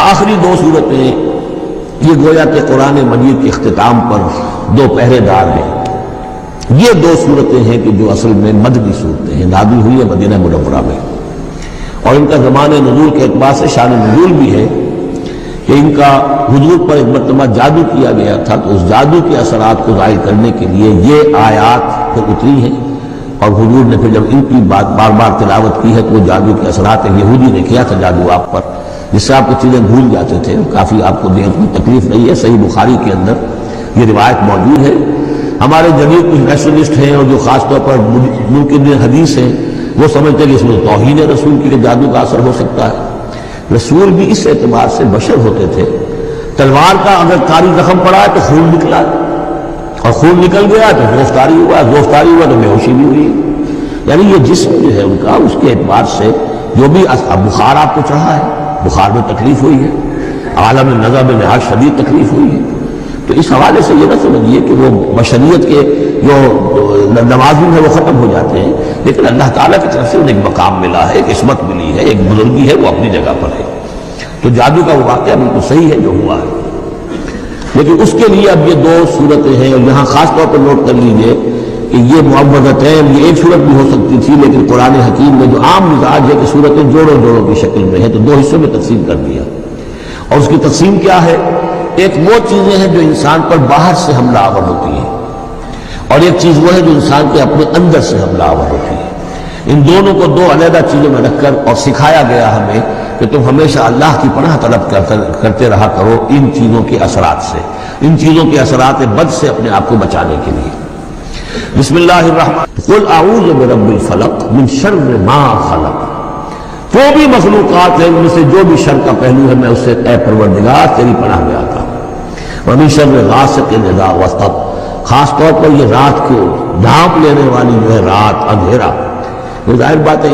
آخری دو صورتیں یہ گویا کہ قرآن مجید کے اختتام پر دو پہرے دار ہیں۔ یہ دو صورتیں ہیں کہ جو اصل میں مدنی صورتیں ہیں، نازل ہوئی ہے مدینہ منورہ میں، اور ان کا زمان نزول کے اعتبار سے شان نزول بھی ہے کہ ان کا حضور پر ایک مرتبہ جادو کیا گیا تھا، تو اس جادو کے اثرات کو ظاہر کرنے کے لیے یہ آیات پھر اتری ہیں، اور حضور نے پھر جب ان کی بات بار بار تلاوت کی ہے تو وہ جادو کے اثرات ہیں۔ یہودی نے کیا تھا جادو آپ پر، جس سے آپ کو چیزیں بھول جاتے تھے، کافی آپ کو دیکھنے میں تکلیف نہیں ہے۔ صحیح بخاری کے اندر یہ روایت موجود ہے۔ ہمارے جدید کچھ نیشنلسٹ ہیں اور جو خاص طور پر منکرین حدیث ہیں، وہ سمجھتے ہیں کہ اس میں توہین رسول کی کہ جادو کا اثر ہو سکتا ہے۔ رسول بھی اس اعتبار سے بشر ہوتے تھے، تلوار کا اگر کاری زخم پڑا ہے تو خون نکلا، اور خون نکل گیا تو گرفتاری ہوا، گرفتاری ہوا تو بے ہوشی بھی ہوئی۔ یعنی یہ جسم جو ہے ان کا، اس کے اعتبار سے جو بھی بخار آپ کو چڑھا ہے، بخار میں تکلیف ہوئی ہے، عالم نظر میں نہایت شدید تکلیف ہوئی ہے، تو اس حوالے سے یہ نہ سمجھیے کہ وہ بشریت کے جو نوازن ہے وہ ختم ہو جاتے ہیں، لیکن اللہ تعالیٰ کی طرف سے انہیں ایک مقام ملا ہے، ایک عصمت ملی ہے، ایک بزرگی ہے، وہ اپنی جگہ پر ہے۔ تو جادو کا وہ واقعہ بالکل صحیح ہے جو ہوا ہے، لیکن اس کے لیے اب یہ دو صورتیں ہیں، اور یہاں خاص طور پر نوٹ کر لیجئے کہ یہ معوذتین، یہ ایک صورت بھی ہو سکتی تھی، لیکن قرآن حکیم میں جو عام مزاج ہے کہ صورتیں جوڑوں جوڑوں کی شکل میں ہے، تو دو حصوں میں تقسیم کر دیا۔ اور اس کی تقسیم کیا ہے؟ ایک وہ چیزیں ہیں جو انسان پر باہر سے حملہ آور ہوتی ہیں، اور ایک چیز وہ ہے جو انسان کے اپنے اندر سے حملہ آور ہوتی ہے۔ ان دونوں کو دو علیحدہ چیزوں میں رکھ کر اور سکھایا گیا ہمیں کہ تم ہمیشہ اللہ کی پناہ طلب کرتے رہا کرو ان چیزوں کے اثرات سے، ان چیزوں کے اثرات بد سے اپنے آپ کو بچانے کے لیے۔ بسم اللہ الرحمن قل اعوذ برب الفلق من شر ما خلق، جو بھی مخلوقات ہیں ان میں سے جو بھی شر کا پہلو ہے میں اس سے اے پروردگار تیری پناہ میں آتا ہوں۔ ومن شر غاسق اذا وقب، خاص طور پر یہ رات کو ڈھانپ لینے والی جو ہے رات، اندھیرا، ظاہر بات ہے